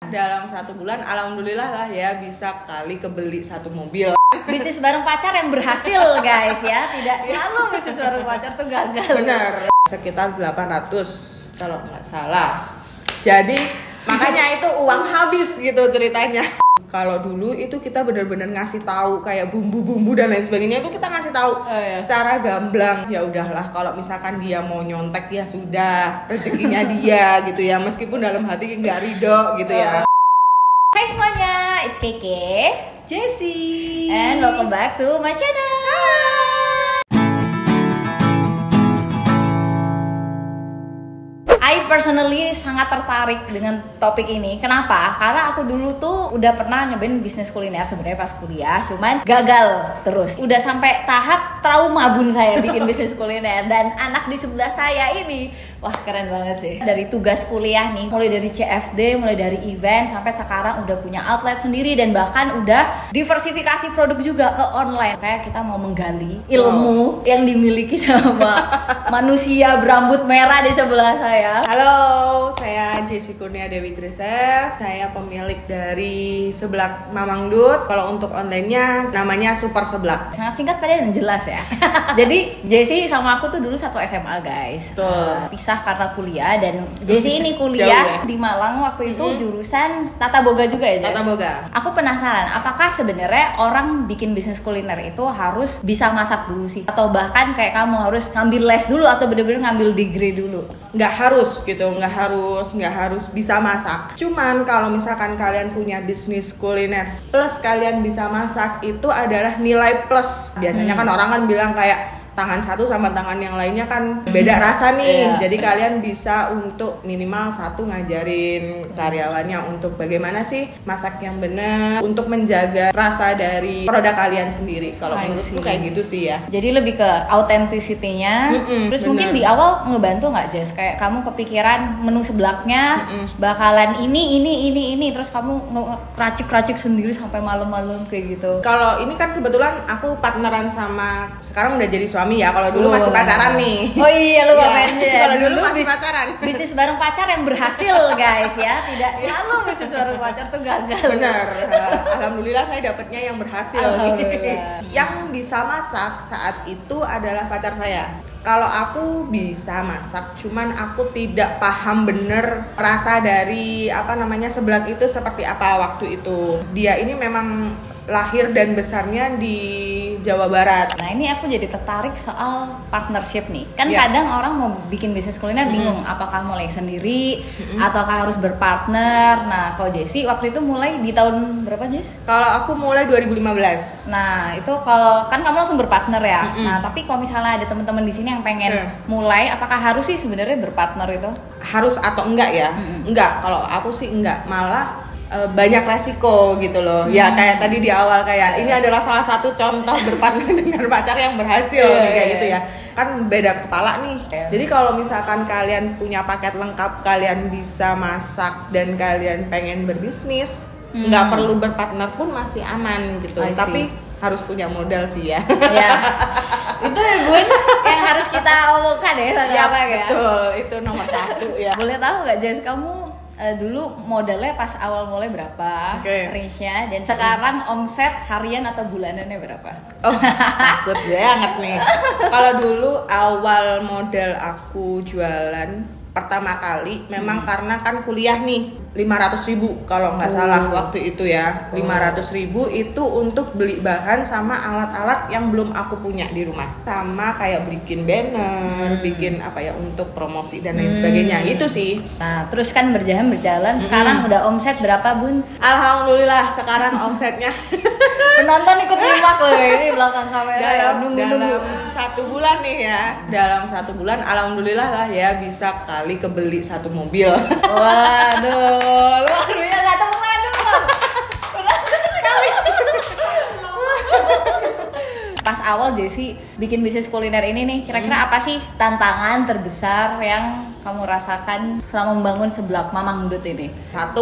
Dalam 1 bulan alhamdulillah lah ya bisa kali kebeli 1 mobil. Bisnis bareng pacar yang berhasil guys ya, tidak selalu bisnis bareng pacar tuh gagal. Bener, sekitar 800 kalau nggak salah. Jadi makanya itu uang habis gitu ceritanya. Kalau dulu itu kita benar-benar ngasih tahu kayak bumbu-bumbu dan lain sebagainya, itu kita ngasih tahu secara gamblang. Ya udahlah, kalau misalkan dia mau nyontek ya sudah, rezekinya dia gitu ya, meskipun dalam hati nggak ridho gitu ya. Hai semuanya, it's Keke, Jessie, and welcome back to my channel. I personally sangat tertarik dengan topik ini. Kenapa? Karena aku dulu tuh udah pernah nyobain bisnis kuliner sebenarnya pas kuliah, cuman gagal terus. Udah sampai tahap trauma bun saya bikin bisnis kuliner, dan anak di sebelah saya ini, wah keren banget sih. Dari tugas kuliah nih, mulai dari CFD, mulai dari event, sampai sekarang udah punya outlet sendiri dan bahkan udah diversifikasi produk juga ke online. Kayak kita mau menggali ilmu yang dimiliki sama manusia berambut merah di sebelah saya. Halo, saya Jessie Kurnia Dewi Trisef. Saya pemilik dari Seblak Mamang Dut. Kalau untuk online-nya namanya Super Seblak. Sangat singkat padahal dan jelas ya. Jadi Jessie sama aku tuh dulu satu SMA guys. Pisah karena kuliah, dan Jessie ini kuliah di Malang waktu itu jurusan Tata Boga juga ya, Jess? Tata Boga. Aku penasaran, apakah sebenarnya orang bikin bisnis kuliner itu harus bisa masak dulu sih? Atau bahkan kayak kamu harus ngambil les dulu atau bener-bener ngambil degree dulu? Nggak harus gitu, nggak harus bisa masak. Cuman kalau misalkan kalian punya bisnis kuliner plus kalian bisa masak, itu adalah nilai plus. Biasanya kan orang kan bilang kayak tangan satu sama tangan yang lainnya kan beda rasa nih. Jadi kalian bisa untuk minimal satu ngajarin karyawannya untuk bagaimana sih masak yang benar, untuk menjaga rasa dari produk kalian sendiri. Kalau menurutku kayak gitu sih ya. Jadi lebih ke authenticity-nya. Terus mungkin di awal ngebantu nggak, Jess? Kayak kamu kepikiran menu seblaknya bakalan ini, terus kamu racik-racik sendiri sampai malam-malam kayak gitu. Kalau ini kan kebetulan aku partneran sama, sekarang udah jadi suami ya. Kalau dulu masih pacaran nih. Oh iya, lu ngapain ya? Kalau dulu masih pacaran. Bisnis bareng pacar yang berhasil guys ya, tidak selalu bisnis bareng pacar tuh gagal. Benar. Alhamdulillah saya dapatnya yang berhasil. Yang bisa masak saat itu adalah pacar saya. Kalau aku bisa masak, cuman aku tidak paham bener rasa dari seblak itu seperti apa waktu itu. Dia ini memang lahir dan besarnya di Jawa Barat. Nah ini aku jadi tertarik soal partnership nih. Kan kadang orang mau bikin bisnis kuliner bingung apakah mulai sendiri ataukah harus berpartner. Nah kalau Jessie waktu itu mulai di tahun berapa, Jess? Kalau aku mulai 2015. Nah itu kalau kan kamu langsung berpartner ya. Nah tapi kalau misalnya ada teman-teman di sini yang pengen mulai, apakah harus sih sebenarnya berpartner itu? Harus atau enggak ya? Enggak. Kalau aku sih enggak, malah banyak resiko gitu loh. Ya kayak tadi di awal kayak ini adalah salah satu contoh berpartner dengan pacar yang berhasil kayak gitu ya. Kan beda kepala nih. Jadi kalau misalkan kalian punya paket lengkap, kalian bisa masak dan kalian pengen berbisnis, nggak perlu berpartner pun masih aman gitu. Tapi harus punya modal sih ya. Itu gue yang harus kita omongkan ya sekarang ya. Betul, itu nomor 1 ya. Boleh tahu nggak, Jess, kamu dulu modalnya pas awal mulai berapa, range-nya, dan sekarang omset harian atau bulanannya berapa? Oh, takut banget nih. Kalau dulu awal modal aku jualan pertama kali memang karena kan kuliah nih 500.000 kalau nggak salah waktu itu ya. 500.000 itu untuk beli bahan sama alat-alat yang belum aku punya di rumah, sama kayak bikin banner, bikin untuk promosi dan lain sebagainya. Itu sih. Nah terus kan berjalan sekarang udah omset berapa, Bun? Alhamdulillah sekarang omsetnya penonton ikut nyimak loh ini belakang kamera. Dalam 1 bulan nih ya, dalam 1 bulan alhamdulillah lah ya bisa kali kebeli 1 mobil. Waduh, luar biasa, tepuk tangan dulu bang. Pas awal Jessie bikin bisnis kuliner ini nih, kira-kira apa sih tantangan terbesar yang kamu rasakan selama membangun Seblak Mamang Dut ini? 1,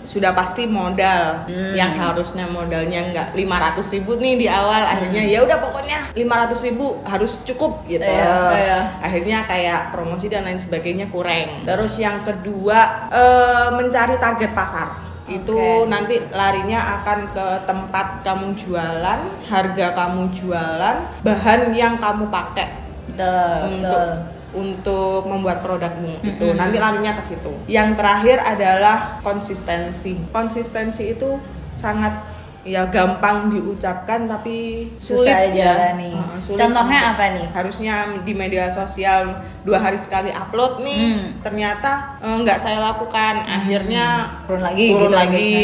sudah pasti modal. Yang harusnya modalnya nggak 500.000 nih di awal, akhirnya ya udah pokoknya 500.000 harus cukup gitu. Akhirnya kayak promosi dan lain sebagainya kurang. Terus yang kedua, mencari target pasar. Itu nanti larinya akan ke tempat kamu jualan, harga kamu jualan, bahan yang kamu pakai untuk membuat produkmu. Itu nanti larinya ke situ. Yang terakhir adalah konsistensi. Konsistensi itu sangat gampang diucapkan tapi sulit susah dijalani. Contohnya apa nih? Harusnya di media sosial 2 hari sekali upload nih, ternyata nggak saya lakukan. Akhirnya turun lagi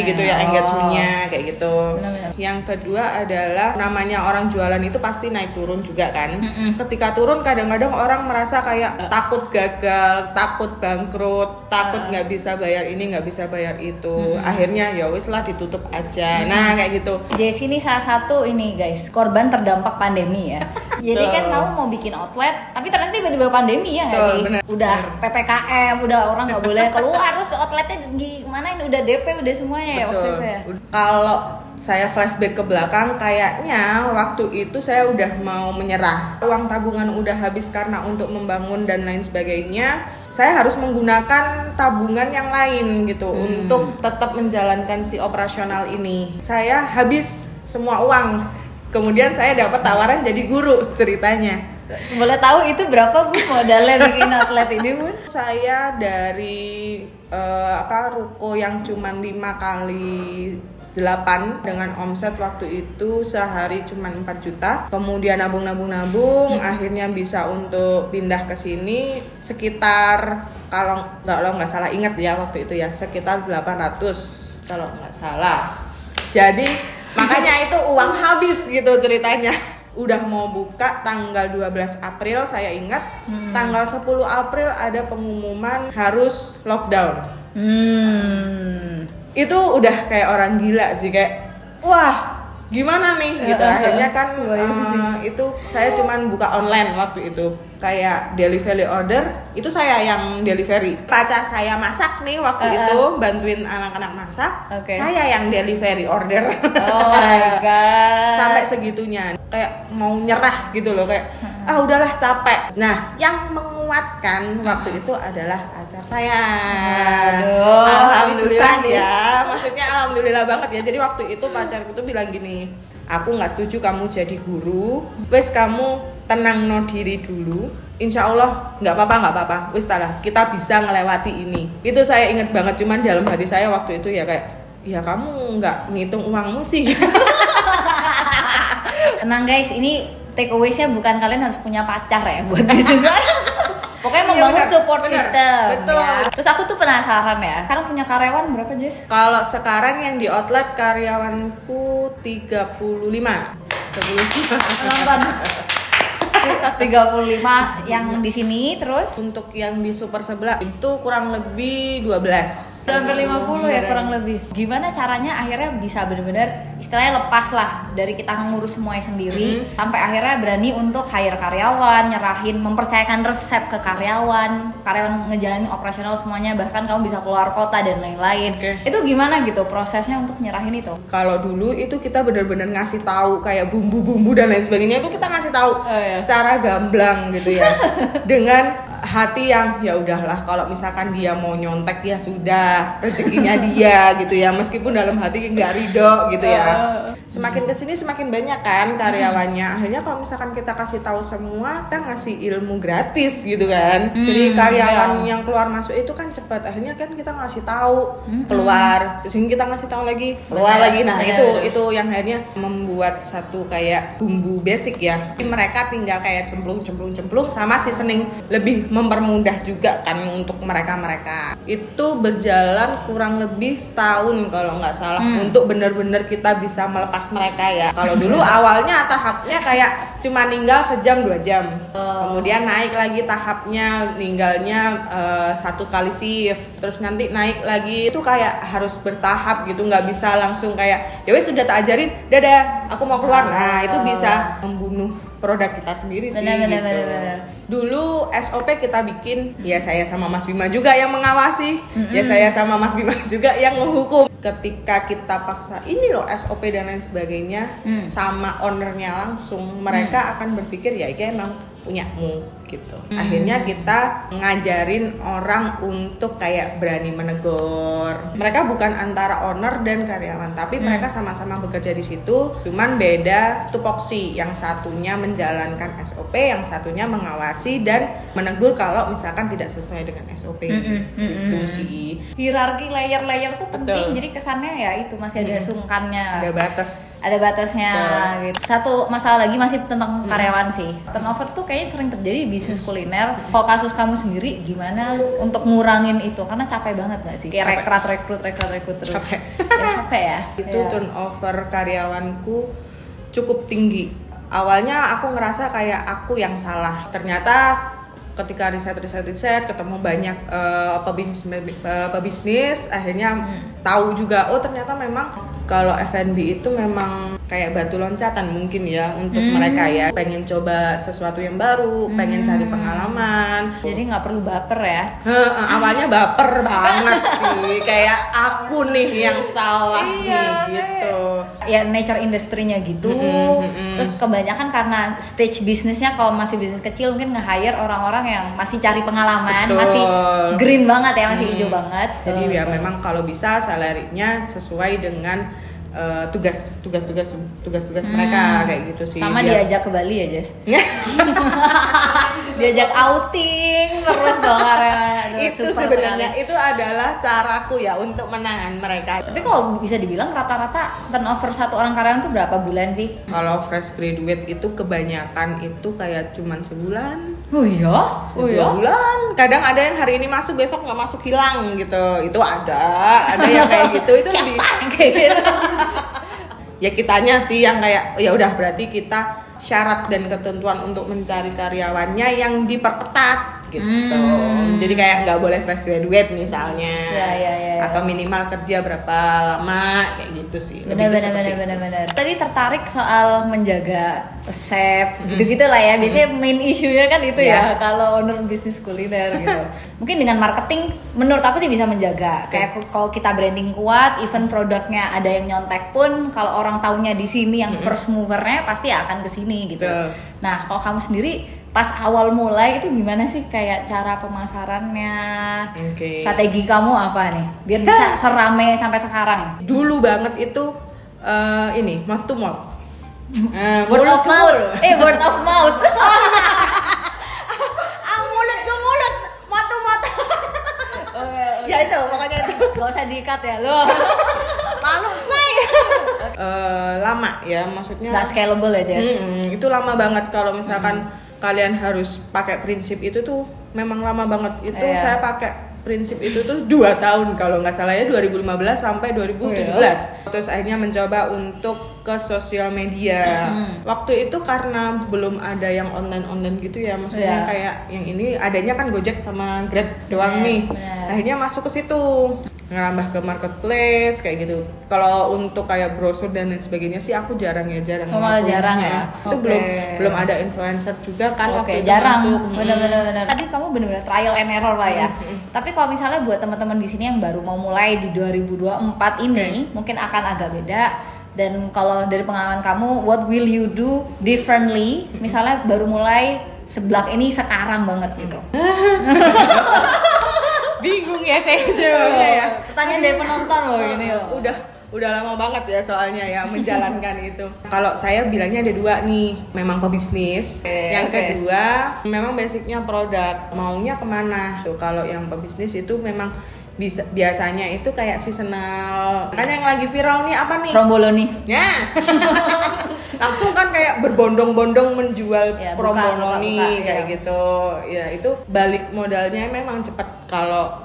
gitu ya engagementnya kayak gitu. Benar-benar. Yang kedua adalah namanya orang jualan itu pasti naik turun juga kan. Ketika turun kadang-kadang orang merasa kayak takut gagal, takut bangkrut, takut nggak bisa bayar ini, nggak bisa bayar itu. Akhirnya ya wis lah ditutup aja. Nah kayak gitu. Jessi ini salah satu ini guys, korban terdampak pandemi ya. Jadi kan kamu mau bikin outlet, tapi ternyata tiba-tiba pandemi ya nggak sih? Bener. Udah PPKM, udah orang nggak boleh keluar, terus outletnya gimana ini udah DP udah semuanya ya waktu itu ya. Kalau saya flashback ke belakang, kayaknya waktu itu saya udah mau menyerah. Uang tabungan udah habis karena untuk membangun dan lain sebagainya. Saya harus menggunakan tabungan yang lain gitu untuk tetap menjalankan si operasional ini. Saya habis semua uang. Kemudian saya dapat tawaran jadi guru ceritanya. Boleh tahu itu berapa Bu modalnya bikin outlet ini Bu? Saya dari ruko yang cuma 5x8 dengan omset waktu itu sehari cuma 4 juta. Kemudian nabung, akhirnya bisa untuk pindah ke sini sekitar kalau nggak salah ingat ya waktu itu ya sekitar 800 kalau nggak salah. Jadi makanya itu uang habis gitu ceritanya. Udah mau buka tanggal 12 April saya ingat, tanggal 10 April ada pengumuman harus lockdown. Itu udah kayak orang gila sih, kayak wah gimana nih gitu. Akhirnya kan itu saya cuman buka online waktu itu, kayak delivery order itu saya yang delivery. Pacar saya masak nih waktu itu, bantuin anak-anak masak, saya yang delivery order. Oh my god. Sampai segitunya, kayak mau nyerah gitu loh, kayak udahlah capek. Nah yang menguatkan waktu itu adalah pacar saya. Aduh, alhamdulillah ya, maksudnya alhamdulillah banget ya. Jadi waktu itu pacarku tuh bilang gini, aku nggak setuju kamu jadi guru, wes kamu tenang no diri dulu, insya Allah nggak apa-apa, wes talah kita bisa ngelewati ini. Itu saya ingat banget, cuman dalam hati saya waktu itu ya kayak, ya kamu nggak ngitung uangmu sih. Tenang guys, ini take away-nya bukan kalian harus punya pacar ya buat bisnis. Pokoknya membangun support system. Betul. Ya. Terus aku tuh penasaran ya, sekarang punya karyawan berapa Jess? Kalau sekarang yang di outlet karyawanku 35. Nonton 35 yang di sini, terus untuk yang di super sebelah itu kurang lebih 12. udah hampir 50 ya kurang lebih. Gimana caranya akhirnya bisa benar-benar istilahnya lepas lah dari kita ngurus semuanya sendiri, sampai akhirnya berani untuk hire karyawan, nyerahin, mempercayakan resep ke karyawan ngejalanin operasional semuanya, bahkan kamu bisa keluar kota dan lain-lain. Itu gimana gitu prosesnya untuk nyerahin itu? Kalau dulu itu kita benar-benar ngasih tahu kayak bumbu-bumbu dan lain sebagainya, itu kita ngasih tahu secara gamblang gitu ya. Dengan hati yang ya udahlah, kalau misalkan dia mau nyontek ya sudah, rezekinya dia gitu ya, meskipun dalam hati nggak ridho gitu ya. Semakin kesini semakin banyak kan karyawannya. Akhirnya kalau misalkan kita kasih tahu semua, kita ngasih ilmu gratis gitu kan. Jadi karyawan yang keluar masuk itu kan cepat. Akhirnya kan kita ngasih tahu keluar, terus ini kita ngasih tahu lagi keluar lagi. Nah itu yang akhirnya membuat satu kayak bumbu basic ya. Mereka tinggal kayak cemplung sama seasoning, lebih mempermudah juga kan untuk mereka. Itu berjalan kurang lebih setahun kalau nggak salah, untuk benar-benar kita bisa melepas mereka ya. Kalau dulu awalnya tahapnya kayak cuma ninggal sejam 2 jam, kemudian naik lagi tahapnya ninggalnya 1 kali shift, terus nanti naik lagi. Itu kayak harus bertahap gitu, nggak bisa langsung kayak ya wes sudah tak ajarin dadah aku mau keluar. Nah itu bisa membunuh produk kita sendiri sih. Benar. Dulu SOP kita bikin, ya saya sama Mas Bima juga yang mengawasi, ya saya sama Mas Bima juga yang menghukum. Ketika kita paksa ini loh SOP dan lain sebagainya sama ownernya langsung, mereka akan berpikir ya ini emang punyamu gitu. Akhirnya kita ngajarin orang untuk kayak berani menegur. Mereka bukan antara owner dan karyawan, tapi mereka sama-sama bekerja di situ, cuman beda tupoksi. Yang satunya menjalankan SOP, yang satunya mengawasi dan menegur kalau misalkan tidak sesuai dengan SOP. Gitu sih. Hierarki layer-layer tuh penting. Betul. Jadi kesannya ya itu masih ada sungkannya. Ada batasnya gitu. Satu masalah lagi masih tentang karyawan sih. Turnover tuh kayaknya sering terjadi di bisnis kuliner. Kalau kasus kamu sendiri gimana untuk ngurangin itu? Karena capek banget gak sih? Kayak rekrut terus. Capek. Ya, capek ya. Itu turnover karyawanku cukup tinggi. Awalnya aku ngerasa kayak aku yang salah. Ternyata ketika riset ketemu banyak pebisnis, akhirnya tahu juga ternyata memang kalau F&B itu memang kayak batu loncatan mungkin ya untuk mereka ya, pengen coba sesuatu yang baru, pengen cari pengalaman. Jadi nggak perlu baper ya. Awalnya baper banget sih, kayak aku nih yang salah nih gitu. Ya nature industrinya gitu. Terus kebanyakan karena stage bisnisnya kalau masih bisnis kecil mungkin nge-hire orang-orang yang masih cari pengalaman. Betul. Masih green banget ya, masih hijau banget. Jadi ya memang kalau bisa salary-nya sesuai dengan tugas mereka kayak gitu sih. Sama diajak ke Bali ya, Jess. Diajak outing terus dong karena itu sebenarnya itu adalah caraku ya untuk menahan mereka. Tapi kalau bisa dibilang rata-rata turnover satu orang karyawan tuh berapa bulan sih? Kalau fresh graduate itu kebanyakan itu kayak cuman sebulan. Oh iya? Sebulan. Kadang ada yang hari ini masuk besok nggak masuk hilang gitu. Itu ada yang kayak gitu. Itu siapa yang kayak gitu? Ya kitanya sih yang kayak ya udah berarti kita syarat dan ketentuan untuk mencari karyawannya yang diperketat gitu. Jadi kayak nggak boleh fresh graduate misalnya. Ya. Atau minimal kerja berapa lama kayak gitu sih. Benar. Tadi tertarik soal menjaga resep gitu-gitu lah ya. Biasanya main isunya kan itu ya kalau owner bisnis kuliner gitu. Mungkin dengan marketing menurut aku sih bisa menjaga. Kayak kalau kita branding kuat, even produknya ada yang nyontek pun kalau orang taunya di sini yang first movernya pasti akan ke sini gitu. Nah, kalau kamu sendiri pas awal mulai itu gimana sih kayak cara pemasarannya? Strategi kamu apa nih? Biar bisa serame sampai sekarang. Dulu banget itu ini mouth to mouth. Word of mouth. Word of mouth. Mulut ke mulut, mouth to mouth. Ya itu pokoknya itu. Gak usah diikat ya lo. Malu say. Lama ya maksudnya. Gak scalable ya Jess. Itu lama banget kalau misalkan kalian harus pakai prinsip itu tuh memang lama banget. Itu saya pakai prinsip itu tuh 2 tahun kalau nggak salah ya, 2015 sampai 2017. Terus akhirnya mencoba untuk ke sosial media. Waktu itu karena belum ada yang online gitu ya, maksudnya kayak yang ini adanya kan Gojek sama Grab doang nih. Akhirnya masuk ke situ, ngerambah ke marketplace kayak gitu. Kalau untuk kayak brosur dan lain sebagainya sih aku jarang ya. Jarang ya. Itu belum ada influencer juga kan waktu itu jarang. masuk. Benar. Tadi kamu benar-benar trial and error lah ya. Tapi kalau misalnya buat teman-teman di sini yang baru mau mulai di 2024 ini mungkin akan agak beda. Dan kalau dari pengalaman kamu, what will you do differently? Misalnya baru mulai seblak ini sekarang banget gitu. Bingung ya saya jawabnya ya. Pertanyaan dari penonton loh ini loh. Udah lama banget ya soalnya ya menjalankan itu. Kalau saya bilangnya ada 2 nih, memang pebisnis. Yang kedua memang basicnya produk, maunya kemana tuh. Kalau yang pebisnis itu memang biasanya itu kayak seasonal. Kan yang lagi viral nih apa nih? Promboloni. Ya. Langsung kan kayak berbondong-bondong menjual promboloni kayak gitu. Ya itu balik modalnya memang cepat kalau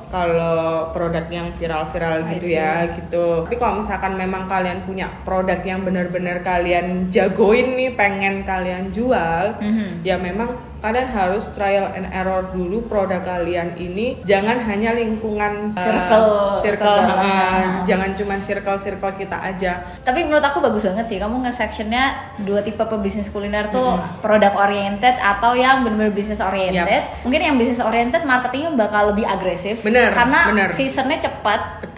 produk yang viral-viral gitu ya gitu. Tapi kalau misalkan memang kalian punya produk yang benar-benar kalian jagoin nih, pengen kalian jual, ya memang kalian harus trial and error dulu produk kalian ini. Jangan hanya lingkungan circle jangan cuman circle kita aja. Tapi menurut aku bagus banget sih kamu nge-sectionnya 2 tipe pebisnis kuliner tuh, product oriented atau yang benar-benar business oriented. Mungkin yang business oriented marketingnya bakal lebih agresif. Karena seasonnya cepat.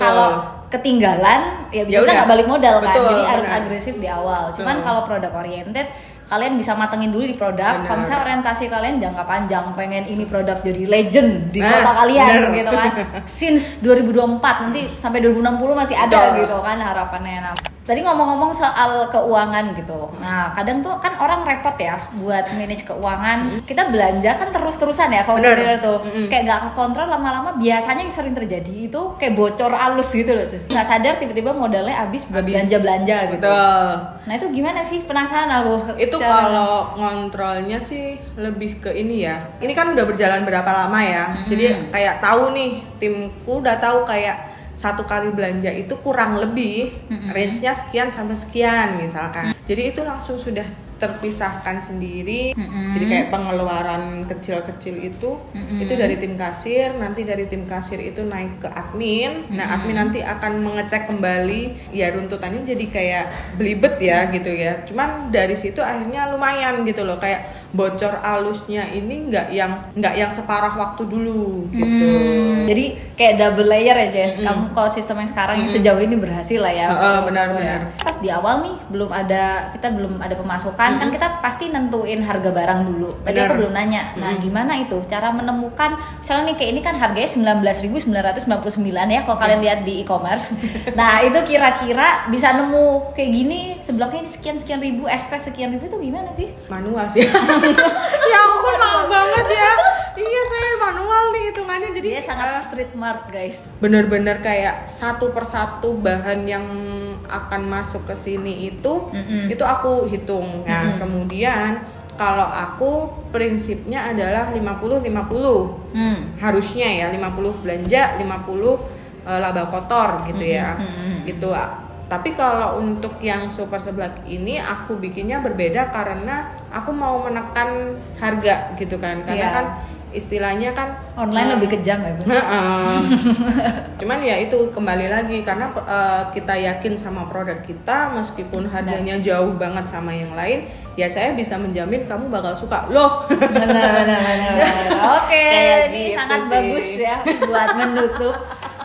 ketinggalan ya bisa Ya udah. nggak balik modal kan. Betul, Jadi harus benar. agresif di awal. Betul. Cuman kalau produk oriented kalian bisa matengin dulu di produk. Benar. Kalau misalnya orientasi kalian jangka panjang, pengen ini produk jadi legend di Nah, kota kalian benar. gitu kan. Since 2024 nanti sampai 2060 masih ada Betul. gitu kan harapannya. Nah, tadi ngomong-ngomong soal keuangan gitu. Nah, kadang tuh kan orang repot ya buat manage keuangan. Kita belanja kan terus-terusan ya kalau Bener. kuliah tuh. Kayak nggak kekontrol lama-lama, biasanya yang sering terjadi itu kayak bocor alus gitu loh. Terus nggak sadar tiba-tiba modalnya habis buat belanja-belanja gitu. Betul. Nah, itu gimana sih? Penasaran aku. Itu kalau ngontrolnya sih lebih ke ini ya. Ini kan udah berjalan berapa lama ya. Jadi kayak tahu nih, timku udah tahu kayak satu kali belanja itu kurang lebih range-nya sekian sampai sekian misalkan. Jadi itu langsung sudah terpisahkan sendiri. Jadi kayak pengeluaran kecil-kecil itu dari tim kasir, nanti dari tim kasir itu naik ke admin. Nah, admin nanti akan mengecek kembali. Ya runtutannya jadi kayak belibet ya gitu ya. Cuman dari situ akhirnya lumayan gitu loh, kayak bocor alusnya ini nggak yang separah waktu dulu gitu. Jadi kayak double layer ya Jess. Kamu kalau sistem yang sekarang sejauh ini berhasil lah ya. Benar-benar. Pas di awal nih kita belum ada pemasukan, kan kita pasti nentuin harga barang dulu. Tadi Benar. aku belum nanya. Nah, gimana itu cara menemukan, misalnya nih kayak ini kan harganya 19.999 ya kalau kalian lihat di e-commerce. Nah, itu kira-kira bisa nemu kayak gini sebelumnya ini sekian ribu, ST sekian ribu itu gimana sih? Manual sih. Ya ampun, maaf banget ya. Iya, saya manual nih hitungannya. Jadi Dia sangat street smart, guys. bener-bener kayak satu persatu bahan yang akan masuk ke sini itu aku hitung. Nah, kemudian kalau aku prinsipnya adalah 50-50. Harusnya ya 50 belanja, 50 laba kotor gitu ya. Gitu. Tapi kalau untuk yang super seblak ini aku bikinnya berbeda karena aku mau menekan harga gitu kan. Karena kan istilahnya kan Online lebih kejam ya, Bu? Cuman ya itu kembali lagi karena kita yakin sama produk kita meskipun harganya jauh banget sama yang lain, ya saya bisa menjamin kamu bakal suka loh. Benar. Oke, Kayak ini gitu sangat sih. bagus ya buat menutup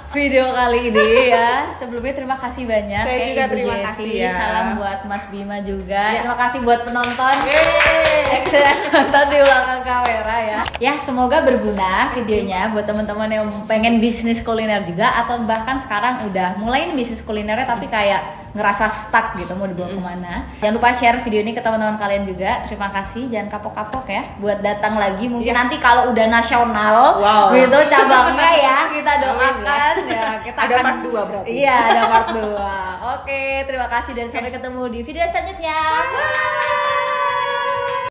video kali ini ya. Sebelumnya terima kasih banyak. Saya juga Ibu terima Jessi. kasih ya. Salam buat Mas Bima juga. Ya. Terima kasih buat penonton. Yeay. Excellent nonton di belakang kamera ya. Ya, semoga berguna videonya buat teman-teman yang pengen bisnis kuliner juga atau bahkan sekarang udah mulai bisnis kulinernya tapi kayak ngerasa stuck gitu mau dibawa kemana. Jangan lupa share video ini ke teman-teman kalian juga. Terima kasih, jangan kapok-kapok ya buat datang lagi. Mungkin nanti kalau udah nasional gitu cabangnya ya kita doakan ya. Kita Ada akan part 2 berarti. Iya, ada part 2. Oke, terima kasih dan sampai ketemu di video selanjutnya. Bye.